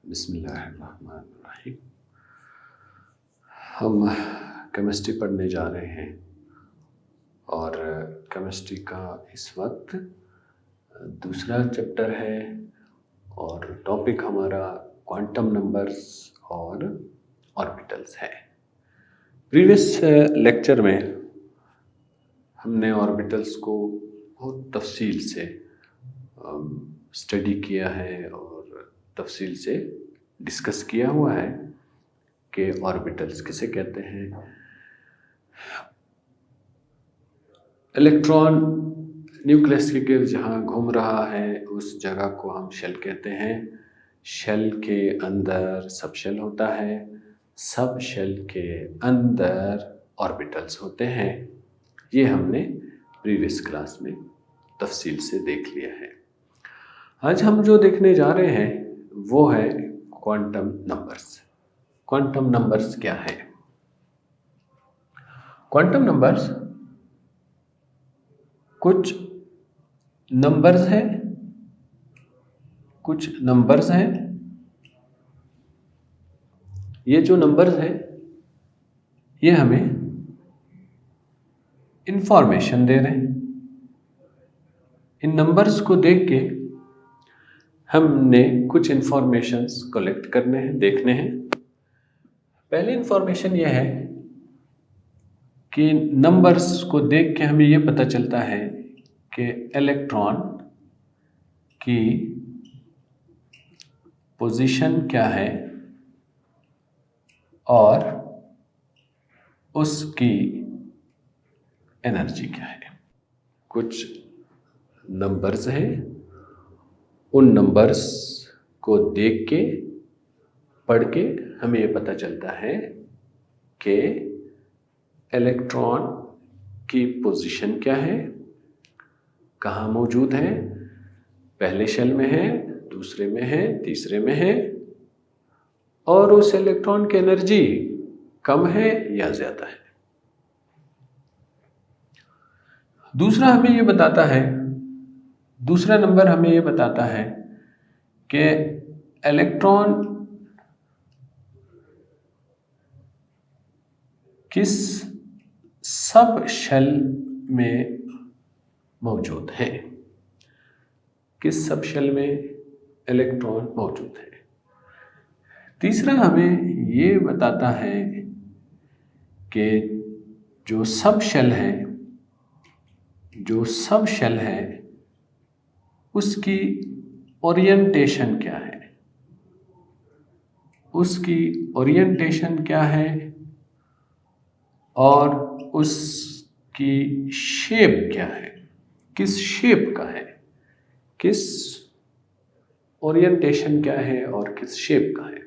बिस्मिल्लाहिर्रहमानिर्रहीम। हम केमिस्ट्री पढ़ने जा रहे हैं और केमिस्ट्री का इस वक्त दूसरा चैप्टर है और टॉपिक हमारा क्वांटम नंबर्स और ऑर्बिटल्स है। प्रीवियस लेक्चर में हमने ऑर्बिटल्स को बहुत तफसील से स्टडी किया है और तफसील से डिस्कस किया हुआ है कि ऑर्बिटल्स किसे कहते हैं। इलेक्ट्रॉन न्यूक्लियस के गिर्द जहाँ घूम रहा है उस जगह को हम शेल कहते हैं। शेल के अंदर सब शेल होता है, सब शेल के अंदर ऑर्बिटल्स होते हैं। ये हमने प्रीवियस क्लास में तफसील से देख लिया है। आज हम जो देखने जा रहे हैं वो है क्वांटम नंबर्स। क्वांटम नंबर्स क्या है? क्वांटम नंबर्स कुछ नंबर्स हैं, कुछ नंबर्स हैं। ये जो नंबर्स हैं ये हमें इंफॉर्मेशन दे रहे हैं। इन नंबर्स को देख के हमने कुछ इंफॉर्मेशंस कलेक्ट करने हैं, देखने हैं। पहली इंफॉर्मेशन यह है कि नंबर्स को देख के हमें यह पता चलता है कि इलेक्ट्रॉन की पोजीशन क्या है और उसकी एनर्जी क्या है। कुछ नंबर्स हैं, उन नंबर्स को देख के पढ़ के हमें ये पता चलता है कि इलेक्ट्रॉन की पोजीशन क्या है, कहाँ मौजूद है, पहले शेल में है, दूसरे में है, तीसरे में है, और उस इलेक्ट्रॉन की एनर्जी कम है या ज़्यादा है। दूसरा नंबर हमें ये बताता है कि इलेक्ट्रॉन किस सब शेल में मौजूद है, किस सब शेल में इलेक्ट्रॉन मौजूद है। तीसरा हमें ये बताता है कि जो सब शेल है उसकी ओरिएंटेशन क्या है, और उसकी शेप क्या है, किस शेप का है, किस ओरिएंटेशन क्या है और किस शेप का है।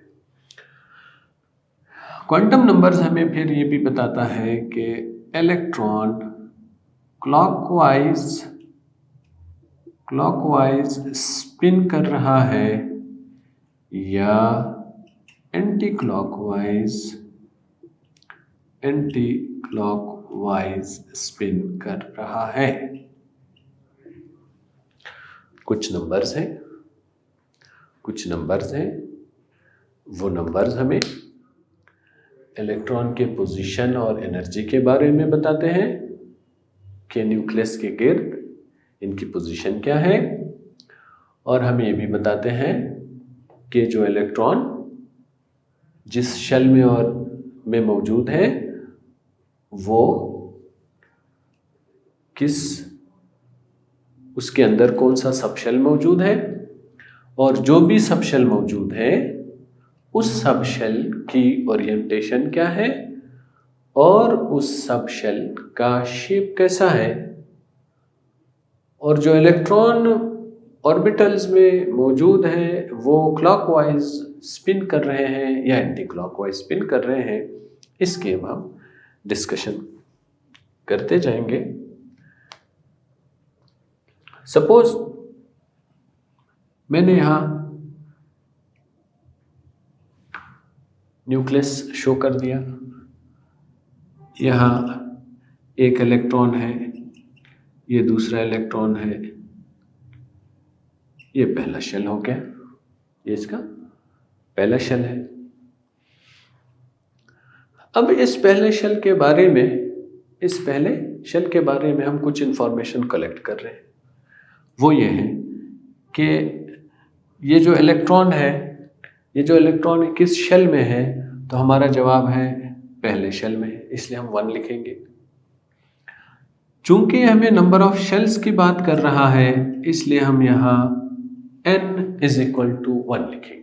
क्वांटम नंबर्स हमें फिर ये भी बताता है कि इलेक्ट्रॉन क्लॉकवाइज स्पिन कर रहा है या एंटी क्लॉकवाइज स्पिन कर रहा है। कुछ नंबर्स हैं, वो नंबर्स हमें इलेक्ट्रॉन के पोजीशन और एनर्जी के बारे में बताते हैं कि न्यूक्लियस के गिर्द इनकी पोजीशन क्या है, और हमें ये भी बताते हैं कि जो इलेक्ट्रॉन जिस शेल में मौजूद है वो उसके अंदर कौन सा सब शेल मौजूद है, और जो भी सब शेल मौजूद है उस सब शेल की ओरिएंटेशन क्या है और उस सब शेल का शेप कैसा है, और जो इलेक्ट्रॉन ऑर्बिटल्स में मौजूद हैं वो क्लॉकवाइज स्पिन कर रहे हैं या एंटी क्लॉकवाइज स्पिन कर रहे हैं। इसके अब हम डिस्कशन करते जाएंगे। सपोज मैंने यहाँ न्यूक्लियस शो कर दिया, यहाँ एक इलेक्ट्रॉन है, ये दूसरा इलेक्ट्रॉन है, ये पहला शेल हो गया, ये इसका पहला शेल है। अब इस पहले शेल के बारे में हम कुछ इंफॉर्मेशन कलेक्ट कर रहे हैं। वो ये है कि ये जो इलेक्ट्रॉन किस शेल में है, तो हमारा जवाब है पहले शेल में है, इसलिए हम 1 लिखेंगे। चूंकि हमें नंबर ऑफ शेल्स की बात कर रहा है, इसलिए हम यहाँ n = 1 लिखेंगे।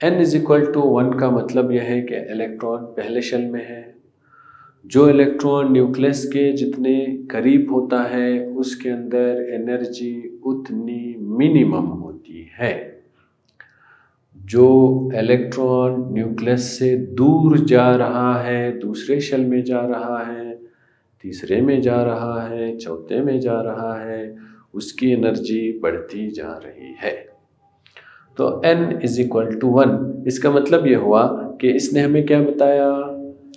n = 1 का मतलब यह है कि इलेक्ट्रॉन पहले शेल में है। जो इलेक्ट्रॉन न्यूक्लियस के जितने करीब होता है उसके अंदर एनर्जी उतनी मिनिमम होती है। जो इलेक्ट्रॉन न्यूक्लियस से दूर जा रहा है, दूसरे शेल में जा रहा है, तीसरे में जा रहा है, चौथे में जा रहा है, उसकी एनर्जी बढ़ती जा रही है। तो n = 1, इसका मतलब ये हुआ कि इसने हमें क्या बताया,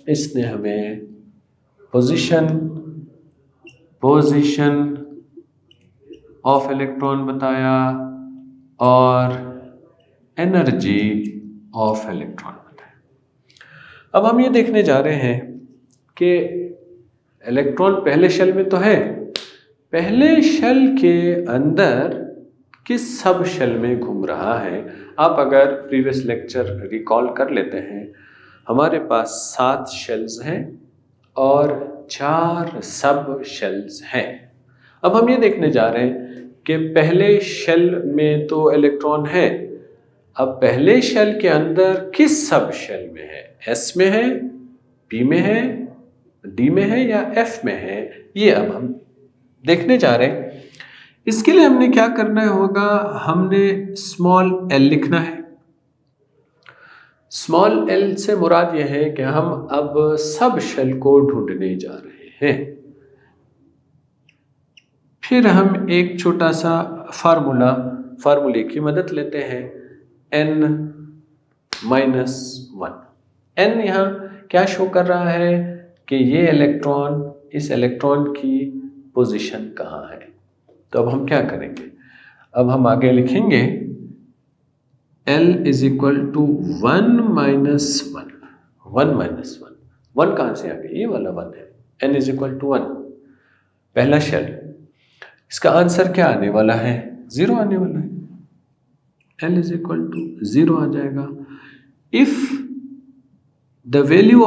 इसने हमें पोजीशन ऑफ इलेक्ट्रॉन बताया और एनर्जी ऑफ इलेक्ट्रॉन बताया। अब हम ये देखने जा रहे हैं कि इलेक्ट्रॉन पहले शेल में तो है, पहले शेल के अंदर किस सब शेल में घूम रहा है। आप अगर प्रीवियस लेक्चर रिकॉल कर लेते हैं, हमारे पास 7 शेल्स हैं और 4 सब शेल्स हैं। अब हम ये देखने जा रहे हैं कि पहले शेल में तो इलेक्ट्रॉन है, अब पहले शेल के अंदर किस सब शेल में है, S में है, P में है, D में है या F में है, ये अब हम देखने जा रहे हैं। इसके लिए हमने क्या करना होगा, हमने स्मॉल l लिखना है। स्मॉल l से मुराद यह है कि हम अब सब शेल को ढूंढने जा रहे हैं। फिर हम एक छोटा सा फार्मूले की मदद लेते हैं, n-1। n यहाँ क्या शो कर रहा है कि ये इलेक्ट्रॉन, इस इलेक्ट्रॉन की पोजीशन कहाँ है। तो अब हम क्या करेंगे, अब हम आगे लिखेंगे l = 1 - 1। 1 कहाँ से आ गया, ये वाला 1 है। n = 1, पहला शेल, इसका आंसर क्या आने वाला है, 0 आने वाला है। l = 0 आ जाएगा। If the value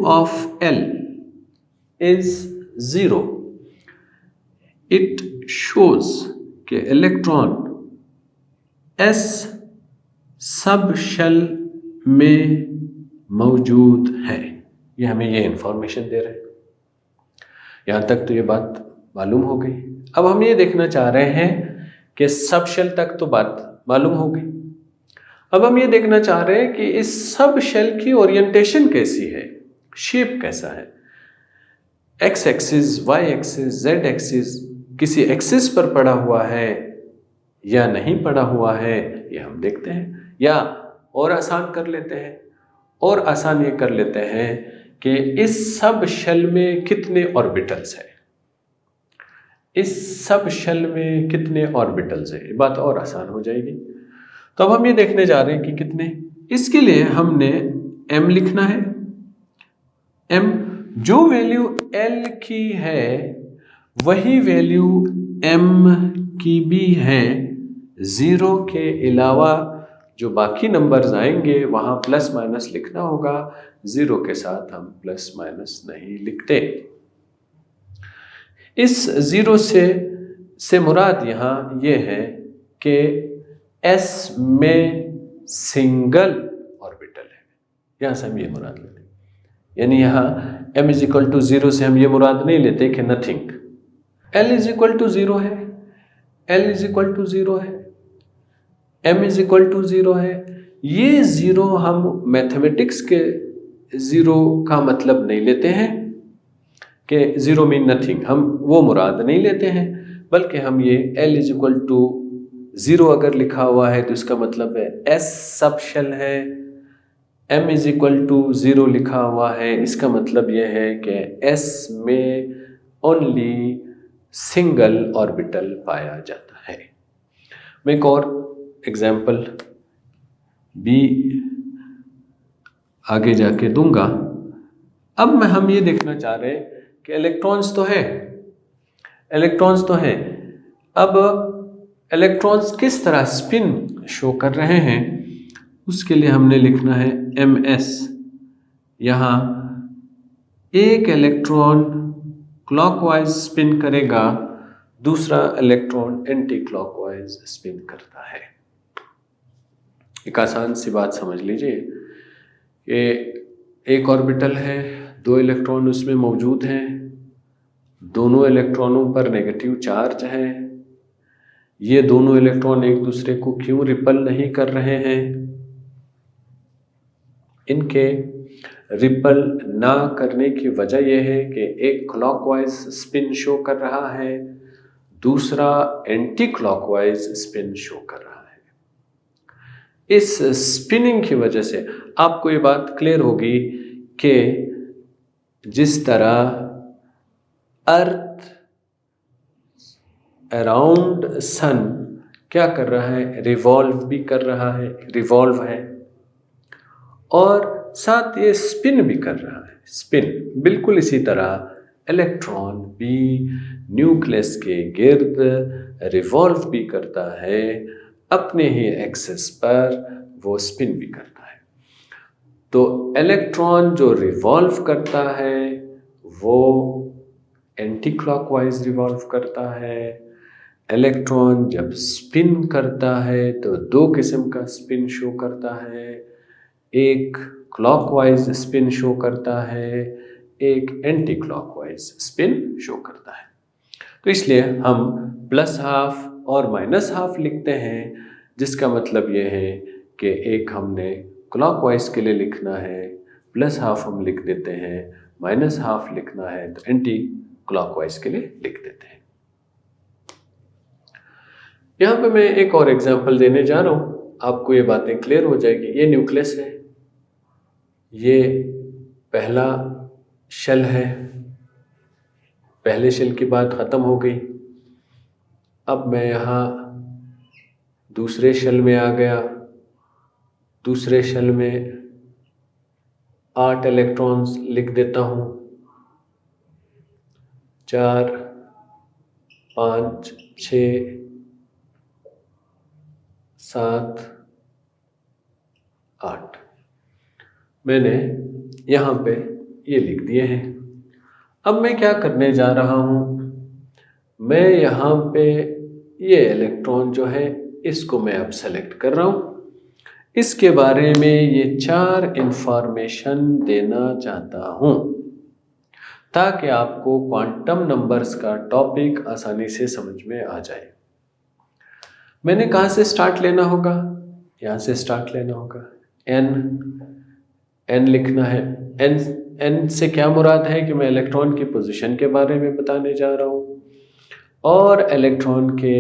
of L is 0, it shows कि इलेक्ट्रॉन S सब शेल में मौजूद है। ये हमें ये इंफॉर्मेशन दे रहे हैं। यहाँ तक तो ये बात मालूम हो गई। अब हम ये देखना चाह रहे हैं कि सब शेल तक तो बात मालूम हो गई। अब हम ये देखना चाह रहे हैं कि इस सब शेल की ओरिएंटेशन कैसी है, शेप कैसा है, x axis, y axis, z axis, किसी एक्सिस पर पड़ा हुआ है या नहीं पड़ा हुआ है, ये हम देखते हैं। या और आसान कर लेते हैं, और आसान ये कर लेते हैं कि इस सब शेल में कितने ऑर्बिटल्स हैं, इस सब शेल में कितने ऑर्बिटल्स हैं, ये बात और आसान हो जाएगी। तो अब हम ये देखने जा रहे हैं कि कितने। इसके लिए हमने m लिखना है। m जो वैल्यू l की है वही वैल्यू m की भी है। 0 के अलावा जो बाकी नंबर्स आएंगे वहाँ प्लस माइनस लिखना होगा, 0 के साथ हम प्लस माइनस नहीं लिखते। इस 0 से मुराद यहाँ ये है कि S में सिंगल ऑर्बिटल है, यहाँ से हम ये मुराद लेते हैं। यानी यहाँ m = 0 से हम ये मुराद नहीं लेते कि नथिंग। l = 0 है, l = 0 है, m = 0 है। ये 0 हम मैथमेटिक्स के 0 का मतलब नहीं लेते हैं कि 0 मीन नथिंग, हम वो मुराद नहीं लेते हैं, बल्कि हम ये l = 0 अगर लिखा हुआ है तो इसका मतलब है S सब शेल है। m = 0 लिखा हुआ है, इसका मतलब यह है कि S में ओनली सिंगल ऑर्बिटल पाया जाता है। मैं एक और एग्जाम्पल भी आगे जाके दूंगा। अब हम ये देखना चाह रहे हैं कि इलेक्ट्रॉन्स तो है। अब इलेक्ट्रॉन्स किस तरह स्पिन शो कर रहे हैं, उसके लिए हमने लिखना है ms। यहाँ एक इलेक्ट्रॉन क्लॉकवाइज स्पिन करेगा, दूसरा इलेक्ट्रॉन एंटी क्लॉकवाइज स्पिन करता है। एक आसान सी बात समझ लीजिए कि एक ऑर्बिटल है, 2 इलेक्ट्रॉन उसमें मौजूद हैं, दोनों इलेक्ट्रॉनों पर नेगेटिव चार्ज है। ये दोनों इलेक्ट्रॉन एक दूसरे को क्यों रिपल नहीं कर रहे हैं? इनके रिपल ना करने की वजह यह है कि एक क्लॉकवाइज स्पिन शो कर रहा है, दूसरा एंटी क्लॉकवाइज स्पिन शो कर रहा है। इस स्पिनिंग की वजह से आपको ये बात क्लियर होगी कि जिस तरह अर्थ अराउंड सन क्या कर रहा है, रिवॉल्व है और साथ ये स्पिन भी कर रहा है। स्पिन बिल्कुल इसी तरह इलेक्ट्रॉन भी न्यूक्लियस के गिर्द रिवॉल्व भी करता है, अपने ही एक्सिस पर वो स्पिन भी करता है। तो इलेक्ट्रॉन जो रिवॉल्व करता है वो एंटी क्लॉकवाइज रिवॉल्व करता है। इलेक्ट्रॉन जब स्पिन करता है तो 2 किस्म का स्पिन शो करता है, एक क्लॉकवाइज स्पिन शो करता है, एक एंटी क्लॉकवाइज स्पिन शो करता है। तो इसलिए हम +12 और -12 लिखते हैं, जिसका मतलब ये है कि एक हमने क्लॉकवाइज के लिए लिखना है, +12 हम लिख देते हैं, -12 लिखना है तो एंटी क्लॉकवाइज के लिए लिख देते हैं। यहाँ पे मैं एक और एग्जांपल देने जा रहा हूँ, आपको ये बातें क्लियर हो जाएगी। ये न्यूक्लियस है, ये पहला शेल है, पहले शेल की बात ख़त्म हो गई। अब मैं यहाँ दूसरे शेल में आ गया। दूसरे शेल में 8 इलेक्ट्रॉन्स लिख देता हूँ, 4 5 6 7 8 मैंने यहाँ पे ये लिख दिए हैं। अब मैं क्या करने जा रहा हूँ, मैं यहाँ पे ये इलेक्ट्रॉन जो है इसको मैं अब सेलेक्ट कर रहा हूँ। इसके बारे में ये 4 इंफॉर्मेशन देना चाहता हूँ ताकि आपको क्वांटम नंबर्स का टॉपिक आसानी से समझ में आ जाए। मैंने कहाँ से स्टार्ट लेना होगा? यहाँ से स्टार्ट लेना होगा। n लिखना है। n से क्या मुराद है कि मैं इलेक्ट्रॉन की पोजीशन के बारे में बताने जा रहा हूँ और इलेक्ट्रॉन के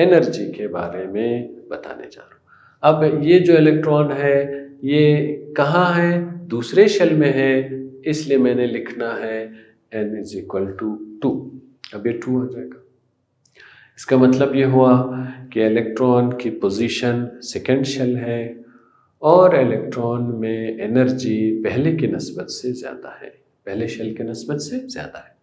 एनर्जी के बारे में बताने जा रहा हूँ। अब ये जो इलेक्ट्रॉन है ये कहाँ है? दूसरे शेल में है, इसलिए मैंने लिखना है n = 2। अब ये 2 हो जाएगा। इसका मतलब ये हुआ कि इलेक्ट्रॉन की पोजीशन सेकेंड शेल है और इलेक्ट्रॉन में एनर्जी पहले की निस्बत से ज़्यादा है, पहले शेल के निस्बत से ज़्यादा है।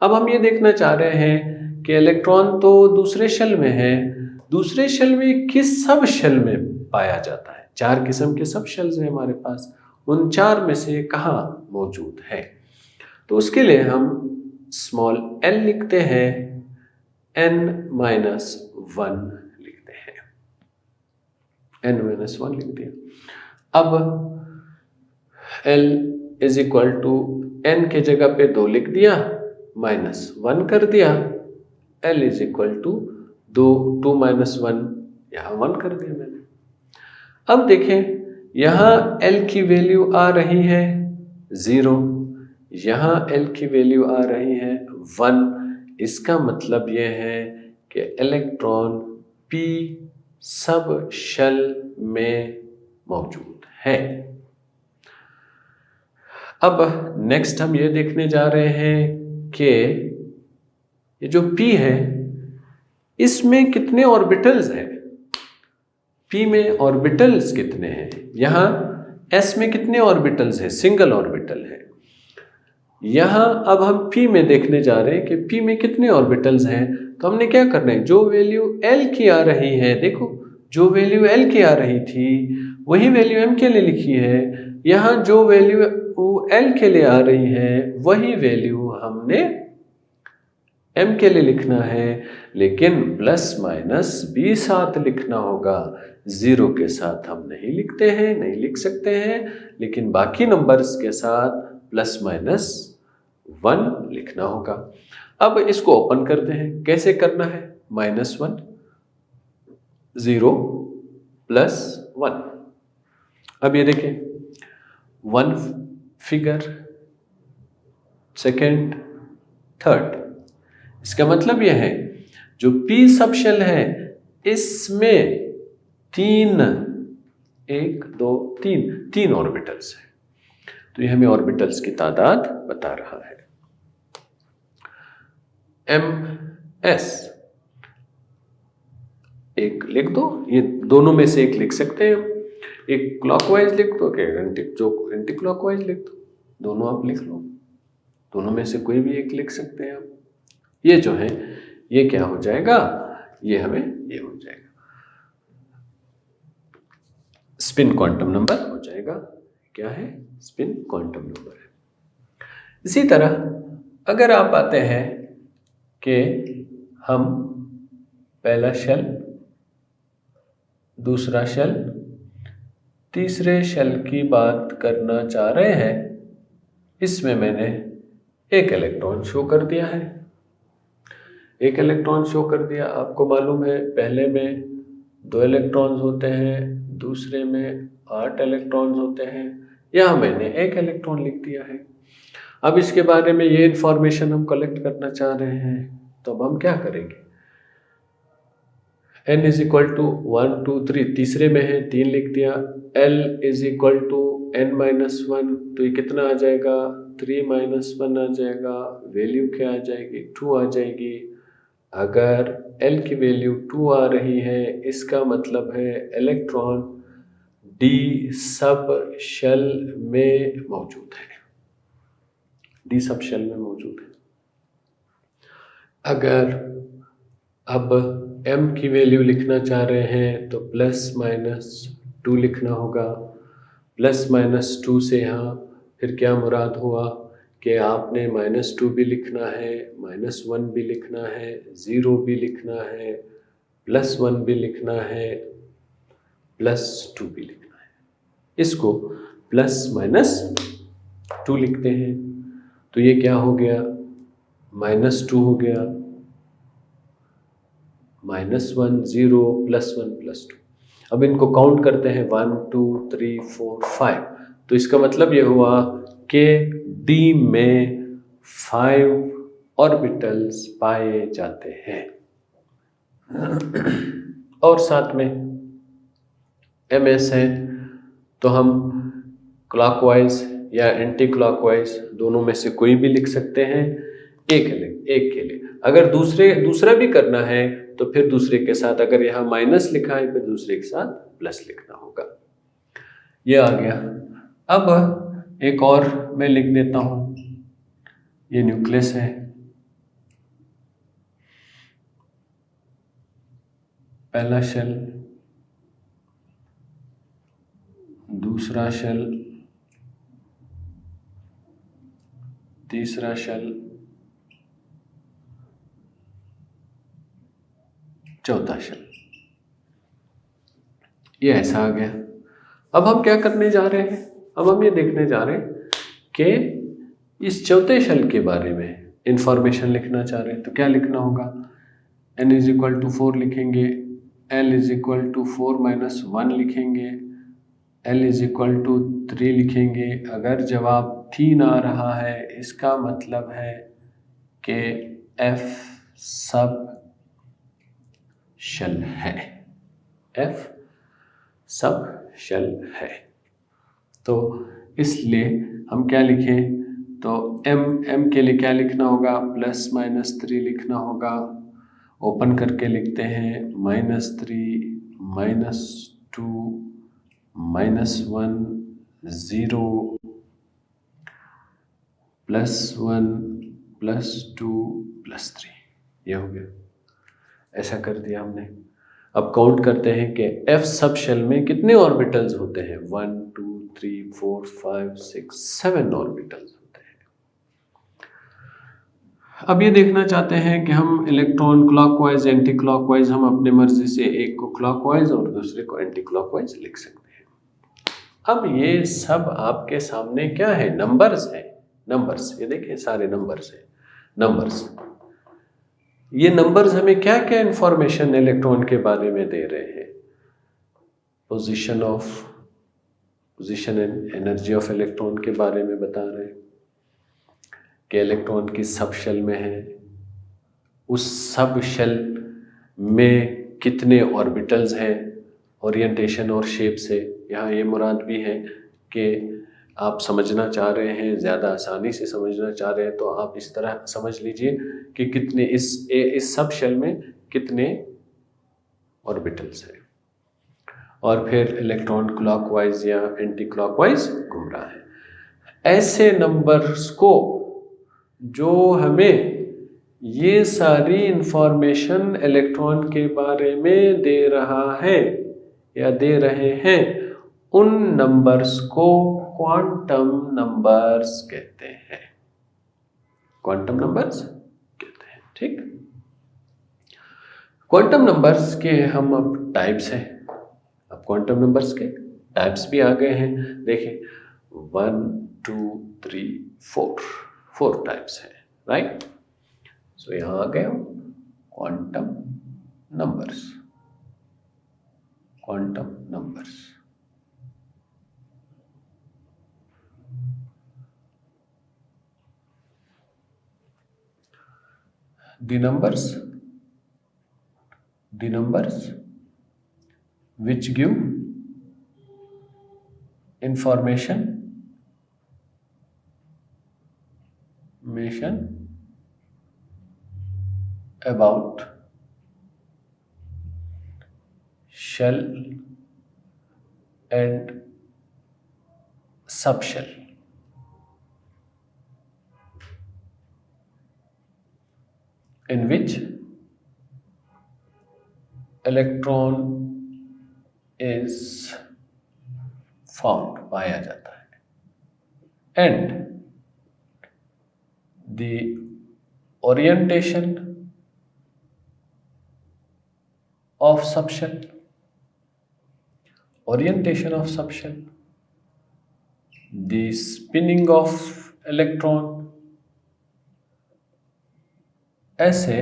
अब हम ये देखना चाह रहे हैं कि इलेक्ट्रॉन तो दूसरे शेल में है, दूसरे शेल में किस सब शेल में पाया जाता है? 4 किस्म के सब शेल्स हैं हमारे पास, उन 4 में से कहाँ मौजूद है? तो उसके लिए हम स्मॉल l लिखते हैं, n-1 लिखते हैं, n-1 लिख दिया। अब l = n के जगह पे 2 लिख दिया, -1 कर दिया, l = 2 - 1 यहाँ 1 कर दिया मैंने। अब देखें यहाँ l की वैल्यू आ रही है 0, यहाँ l की वैल्यू आ रही है 1। इसका मतलब ये है कि इलेक्ट्रॉन p सब शेल में मौजूद है। अब नेक्स्ट हम ये देखने जा रहे हैं कि ये जो p है इसमें कितने ऑर्बिटल्स हैं। p में ऑर्बिटल्स कितने हैं, यहाँ s में कितने ऑर्बिटल्स हैं, सिंगल ऑर्बिटल है। यहाँ अब हम p में देखने जा रहे हैं कि p में कितने ऑर्बिटल्स हैं। तो हमने क्या करना है, जो वैल्यू l की आ रही है, देखो जो वैल्यू l की आ रही थी वही वैल्यू m के लिए लिखी है। यहाँ जो वैल्यू l के लिए आ रही है वही वैल्यू हमने m के लिए लिखना है, लेकिन प्लस माइनस भी साथ लिखना होगा। जीरो के साथ हम नहीं लिखते हैं, नहीं लिख सकते हैं, लेकिन बाकी नंबर्स के साथ प्लस माइनस 1 लिखना होगा। अब इसको ओपन करते हैं, कैसे करना है, -1 0 +1। अब ये देखें, 1 फिगर, सेकेंड, थर्ड, इसका मतलब यह है जो p सब शेल है इसमें 3 1 2 3 ऑर्बिटल्स है। तो ये हमें ऑर्बिटल्स की तादाद बता रहा है। ms एक लिख दो, ये दोनों में से एक लिख सकते हैं हम, एक क्लॉकवाइज लिख दो कि एंटी क्लॉकवाइज लिख दो, दोनों आप लिख लो, दोनों में से कोई भी एक लिख सकते हैं आप। ये जो है ये क्या हो जाएगा, ये हमें ये हो जाएगा, स्पिन क्वांटम नंबर हो जाएगा। क्या है, स्पिन क्वांटम नंबर है। इसी तरह अगर आप आते हैं कि हम पहला शेल, दूसरा शेल, तीसरे शेल की बात करना चाह रहे हैं, इसमें मैंने एक इलेक्ट्रॉन शो कर दिया है, एक इलेक्ट्रॉन शो कर दिया। आपको मालूम है पहले में 2 इलेक्ट्रॉन्स होते हैं, दूसरे में 8 इलेक्ट्रॉन्स होते हैं, यहाँ मैंने एक इलेक्ट्रॉन लिख दिया है। अब इसके बारे में ये इंफॉर्मेशन हम कलेक्ट करना चाह रहे हैं, तो अब हम क्या करेंगे, n = 1 2 3, तीसरे में है 3 लिख दिया, l = n-1, तो ये कितना आ जाएगा, 3-1 आ जाएगा, वैल्यू क्या आ जाएगी, 2 आ जाएगी। अगर l की वैल्यू 2 आ रही है, इसका मतलब है इलेक्ट्रॉन d सब शेल में मौजूद है, d सब शेल में मौजूद है। अगर अब m की वैल्यू लिखना चाह रहे हैं तो +-2 लिखना होगा। +-2 से यहाँ फिर क्या मुराद हुआ कि आपने -2 भी लिखना है, -1 भी लिखना है, 0 भी लिखना है, +1 भी लिखना है, +2 भी लिखना है। इसको +-2 लिखते हैं, तो ये क्या हो गया, -2 हो गया, -1 0 +1 +2। अब इनको काउंट करते हैं, 1 2 3 4 5, तो इसका मतलब ये हुआ कि d में 5 ऑर्बिटल्स पाए जाते हैं। और साथ में ms है, तो हम क्लॉकवाइज या एंटी क्लॉकवाइज दोनों में से कोई भी लिख सकते हैं, एक के लिए। अगर दूसरा भी करना है तो फिर दूसरे के साथ, अगर यहाँ माइनस लिखा है फिर दूसरे के साथ प्लस लिखना होगा। ये आ गया। अब एक और मैं लिख देता हूँ, ये न्यूक्लियस है, पहला शेल, दूसरा शेल, तीसरा शेल, चौथा शेल। ये ऐसा आ गया। अब हम क्या करने जा रहे हैं, अब हम ये देखने जा रहे हैं कि इस चौथे शेल के बारे में इंफॉर्मेशन लिखना चाह रहे हैं, तो क्या लिखना होगा, n = 4 लिखेंगे, l = 4-1 लिखेंगे, l = 3 लिखेंगे। अगर जवाब 3 आ रहा है, इसका मतलब है कि f सब शेल है, f सब शेल है। तो इसलिए हम क्या लिखें, तो m के लिए क्या लिखना होगा, +-3 लिखना होगा। ओपन करके लिखते हैं, -3 2 -1 0 +1 +2 +3, ये हो गया। ऐसा कर दिया हमने। अब काउंट करते हैं कि F सब शेल में कितने ऑर्बिटल्स होते हैं। 1 2 3 4 5 6 7 ऑर्बिटल्स होते हैं। अब ये देखना चाहते हैं कि हम इलेक्ट्रॉन क्लॉकवाइज एंटी क्लॉकवाइज, हम अपने मर्जी से एक को क्लॉकवाइज और दूसरे को एंटी क्लॉकवाइज लिख सकते हैं। अब ये सब आपके सामने क्या है, नंबर्स है। नंबर्स, ये देखिए सारे नंबर्स है। नंबर्स, ये नंबर्स हमें क्या क्या इंफॉर्मेशन इलेक्ट्रॉन के बारे में दे रहे हैं। Position and energy of electron के बारे में बता रहे हैं कि इलेक्ट्रॉन किस सब शेल में है, उस सब शेल में कितने ऑर्बिटल्स हैं, ओरिएंटेशन और शेप से। यहाँ ये मुराद भी है कि आप समझना चाह रहे हैं, ज़्यादा आसानी से समझना चाह रहे हैं, तो आप इस तरह समझ लीजिए कि कितने इस सब शेल में कितने ऑर्बिटल्स हैं, और फिर इलेक्ट्रॉन क्लॉकवाइज या एंटी क्लॉकवाइज घूम रहा है। ऐसे नंबर्स को जो हमें ये सारी इंफॉर्मेशन इलेक्ट्रॉन के बारे में दे रहा है या दे रहे हैं, उन नंबर्स को क्वांटम नंबर्स कहते हैं। क्वांटम नंबर्स कहते हैं, ठीक। क्वांटम नंबर्स के हम अब टाइप्स हैं। अब क्वांटम नंबर्स के टाइप्स भी आ गए हैं। देखिए 1 2 3 4 टाइप्स हैं, राइट। सो यहाँ आ गए हम quantum numbers. Quantum numbers, the numbers which give information about shell and subshell, in which electron is found, पाया जाता है, and the orientation of subshell, the spinning of electron। ऐसे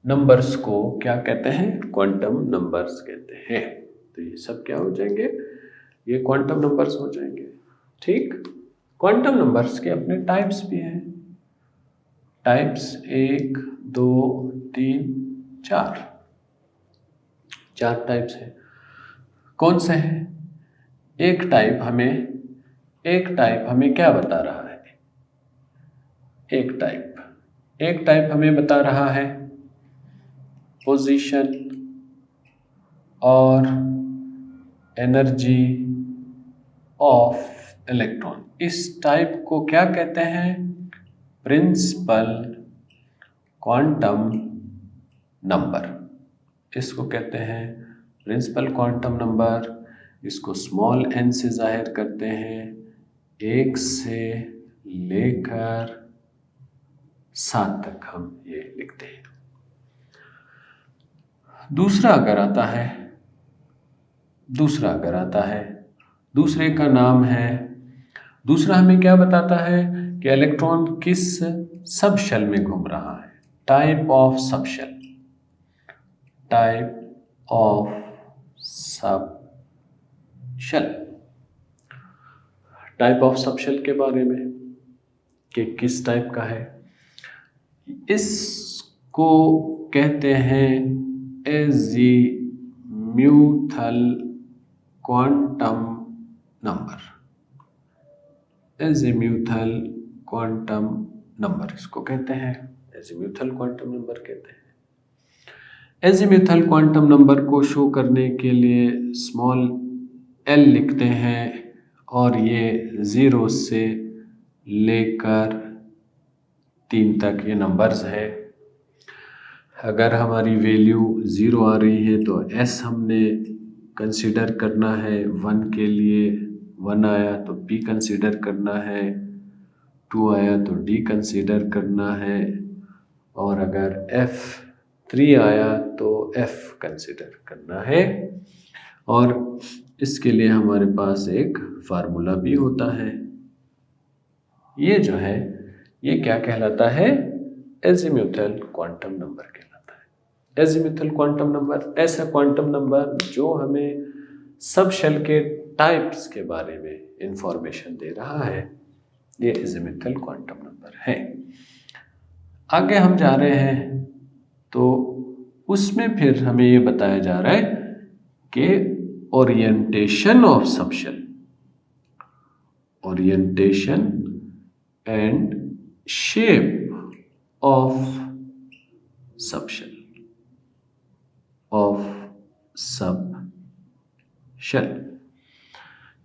नंबर्स को क्या कहते हैं, क्वांटम नंबर्स कहते हैं। तो ये सब क्या हो जाएंगे, ये क्वांटम नंबर्स हो जाएंगे, ठीक। क्वांटम नंबर्स के अपने टाइप्स भी हैं। टाइप्स 1 2 3 4 टाइप्स हैं। कौन से हैं? एक टाइप हमें क्या बता रहा है, एक टाइप हमें बता रहा है पोजीशन और एनर्जी ऑफ इलेक्ट्रॉन। इस टाइप को क्या कहते हैं, प्रिंसिपल क्वांटम नंबर। इसको कहते हैं प्रिंसिपल क्वांटम नंबर। इसको स्मॉल n से जाहिर करते हैं, 1 से लेकर 7 तक हम ये लिखते हैं। दूसरा अगर आता है, दूसरे का नाम है, दूसरा हमें क्या बताता है कि इलेक्ट्रॉन किस सब शेल में घूम रहा है। टाइप ऑफ सब शेल के बारे में कि किस टाइप का है, इसको कहते हैं एजीम्यूथल क्वांटम नंबर। इसको कहते हैं एजीम्यूथल क्वांटम नंबर कहते हैं। एजीमुथल क्वांटम नंबर को शो करने के लिए स्मॉल एल लिखते हैं और ये 0 से लेकर 3 तक ये नंबर्स है। अगर हमारी वैल्यू 0 आ रही है तो एस हमने कंसीडर करना है, 1 के लिए 1 आया तो पी कंसीडर करना है, 2 आया तो डी कंसीडर करना है, और अगर F3 आया तो F कंसीडर करना है। और इसके लिए हमारे पास एक फार्मूला भी होता है। ये जो है ये क्या कहलाता है? एजीमुथल क्वांटम नंबर कहलाता है। एजीमुथल क्वांटम नंबर ऐसा क्वांटम नंबर जो हमें सब शेल के टाइप्स के बारे में इंफॉर्मेशन दे रहा है, ये एजीमुथल क्वांटम नंबर है। आगे हम जा रहे हैं तो उसमें फिर हमें ये बताया जा रहा है कि orientation of subshell, orientation and shape of subshell, of subshell,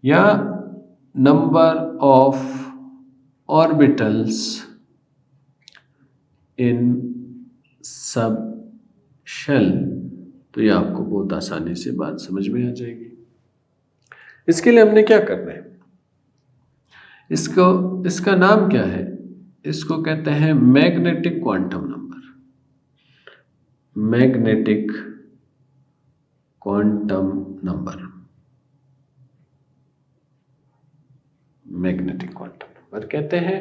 या number of orbitals in subshell. तो ये आपको बहुत आसानी से बात समझ में आ जाएगी। इसके लिए हमने क्या करना है? इसका नाम क्या है? इसको कहते हैं magnetic quantum number, magnetic quantum number, magnetic quantum number कहते हैं।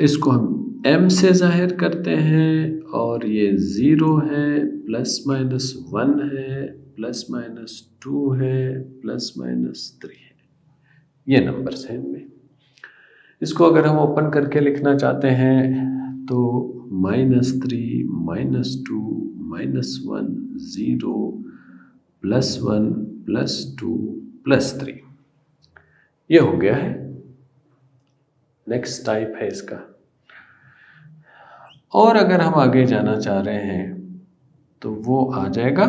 इसको हम m से जाहिर करते हैं और ये 0 है, ±1 है, ±2 है, +-3 है, ये नंबर्स हैं इनमें। इसको अगर हम ओपन करके लिखना चाहते हैं तो -3, -2, -1, 0, +1, +2, +3, ये हो गया है। नेक्स्ट टाइप है इसका। और अगर हम आगे जाना चाह रहे हैं तो वो आ जाएगा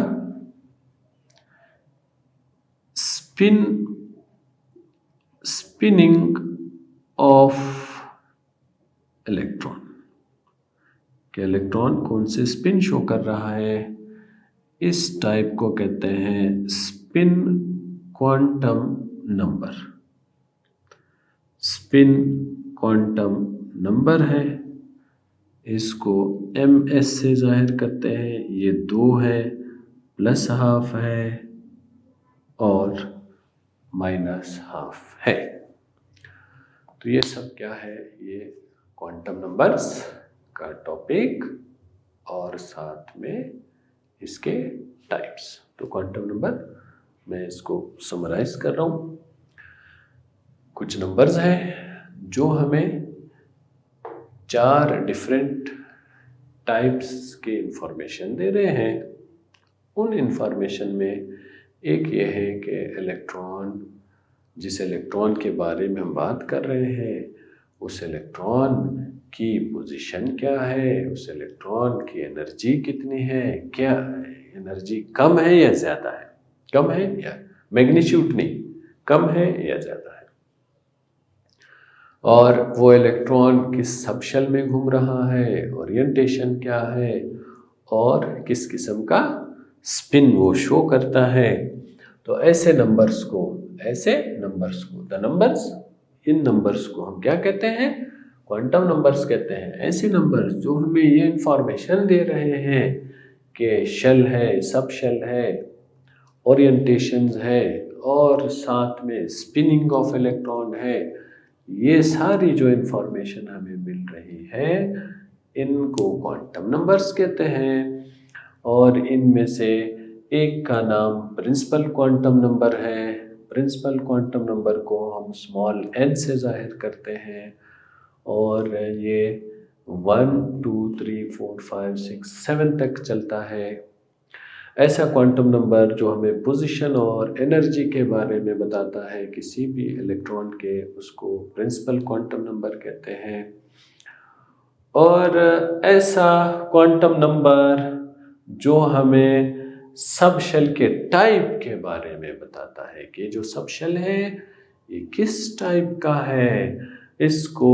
स्पिनिंग ऑफ इलेक्ट्रॉन, कि इलेक्ट्रॉन कौन से स्पिन शो कर रहा है, इस टाइप को कहते हैं spin quantum number. Spin quantum number है, इसको ms से जाहिर करते हैं। ये 2 है, +½ है और -½ है। तो ये सब क्या है? ये क्वांटम नंबर्स का टॉपिक और साथ में इसके टाइप्स। तो क्वांटम नंबर मैं इसको समराइज कर रहा हूँ। कुछ नंबर्स हैं जो हमें 4 डिफरेंट टाइप्स के इंफॉर्मेशन दे रहे हैं। उन इंफॉर्मेशन में एक ये है कि इलेक्ट्रॉन, जिस इलेक्ट्रॉन के बारे में हम बात कर रहे हैं, उस इलेक्ट्रॉन की पोजीशन क्या है, उस इलेक्ट्रॉन की एनर्जी कितनी है, क्या एनर्जी कम है या ज़्यादा है, कम है या मैग्नीट्यूड नहीं, कम है या ज़्यादा है, और वो इलेक्ट्रॉन किस सबशेल में घूम रहा है, ओरिएंटेशन क्या है, और किस किस्म का स्पिन वो शो करता है। तो ऐसे नंबर्स को द नंबर्स, इन नंबर्स को हम क्या कहते हैं? क्वांटम नंबर्स कहते हैं। ऐसे नंबर्स जो हमें ये इंफॉर्मेशन दे रहे हैं कि शेल है, सब शेल है, ओरिएंटेशंस है और साथ में स्पिनिंग ऑफ इलेक्ट्रॉन है, ये सारी जो इंफॉर्मेशन हमें मिल रही है इनको क्वांटम नंबर्स कहते हैं। और इनमें से एक का नाम प्रिंसिपल क्वांटम नंबर है। प्रिंसिपल क्वांटम नंबर को हम स्मॉल n से जाहिर करते हैं और ये 1, 2, 3, 4, 5, 6, 7 तक चलता है। ऐसा क्वांटम नंबर जो हमें पोजीशन और एनर्जी के बारे में बताता है किसी भी इलेक्ट्रॉन के, उसको प्रिंसिपल क्वांटम नंबर कहते हैं। और ऐसा क्वांटम नंबर जो हमें सब शेल के टाइप के बारे में बताता है कि जो सब शेल है ये किस टाइप का है। इसको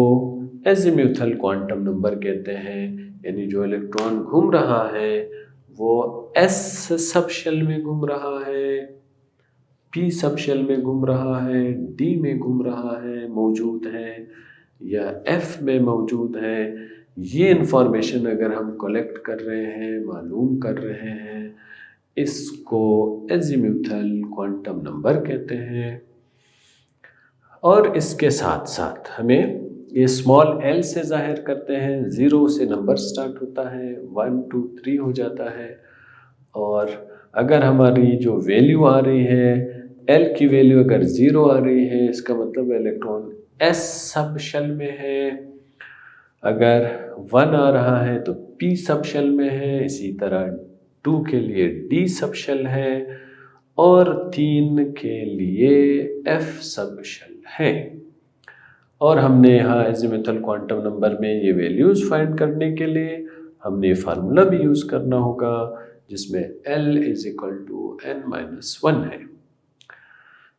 एजीम्यूथल क्वांटम नंबर कहते हैं, यानी जो इलेक्ट्रॉन घूम रहा है वो एस सब शेल में घूम रहा है, पी सब शेल में घूम रहा है, डी में घूम रहा है, मौजूद है, या एफ में मौजूद है। ये इंफॉर्मेशन अगर हम कलेक्ट कर रहे हैं, मालूम कर रहे हैं, इसको एजीम्यूथल क्वांटम नंबर कहते हैं। और इसके साथ साथ हमें ये स्मॉल एल से जाहिर करते हैं, 0 से नंबर स्टार्ट होता है, 1 2 3 हो जाता है। और अगर हमारी जो वैल्यू आ रही है, एल की वैल्यू अगर 0 आ रही है, इसका मतलब इलेक्ट्रॉन एस सब शेल में है। अगर 1 आ रहा है तो पी सब शेल में है। इसी तरह 2 के लिए डी सब शेल है और 3 के लिए एफ सब शेल है। और हमने यहाँ एजीम्यूथल क्वांटम नंबर में ये वैल्यूज फाइंड करने के लिए हमने फार्मूला भी यूज़ करना होगा, जिसमें L = n-1 है।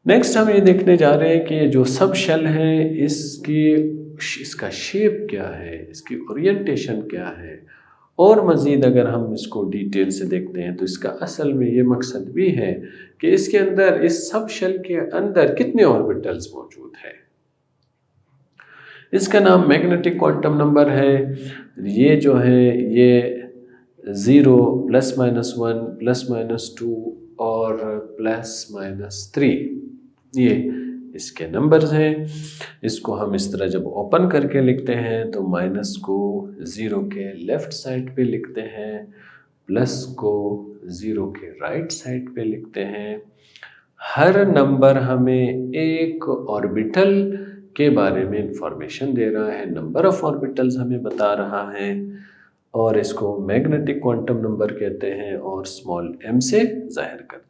नेक्स्ट हम ये देखने जा रहे हैं कि जो सब शेल है इसका शेप क्या है, इसकी ओरिएंटेशन क्या है। और मज़ीद अगर हम इसको डिटेल से देखते हैं तो इसका असल में ये मकसद भी है कि इसके अंदर, इस सब शेल के अंदर कितने ऑर्बिटल्स मौजूद हैं। इसका नाम मैग्नेटिक क्वांटम नंबर है। ये जो है ये 0 +-1 +-2 और +-3 ये इसके नंबर्स हैं। इसको हम इस तरह जब ओपन करके लिखते हैं तो माइनस को 0 के लेफ़्ट साइड पे लिखते हैं, प्लस को 0 के राइट साइड पे लिखते हैं। हर नंबर हमें एक ऑर्बिटल के बारे में इंफॉर्मेशन दे रहा है, नंबर ऑफ ऑर्बिटल्स हमें बता रहा है, और इसको मैग्नेटिक क्वांटम नंबर कहते हैं और स्मॉल m से जाहिर करते हैं।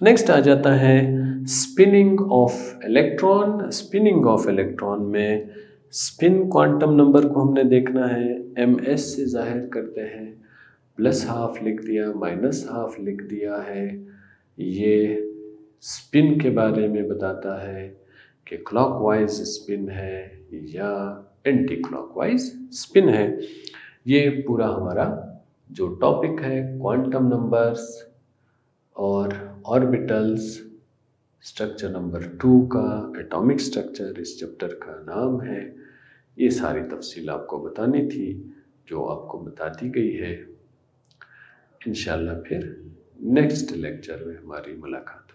नेक्स्ट आ जाता है spinning of electron. Spinning of electron में स्पिन क्वांटम नंबर को हमने देखना है, ms से जाहिर करते हैं। +½ लिख दिया, -½ लिख दिया है। ये स्पिन के बारे में बताता है कि क्लॉकवाइज स्पिन है या एंटी क्लॉकवाइज स्पिन है। ये पूरा हमारा जो टॉपिक है क्वांटम नंबर्स और ऑर्बिटल्स, स्ट्रक्चर नंबर 2 का एटॉमिक स्ट्रक्चर इस चैप्टर का नाम है। ये सारी तफसील आपको बतानी थी जो आपको बता दी गई है। इंशाल्लाह फिर नेक्स्ट लेक्चर में हमारी मुलाकात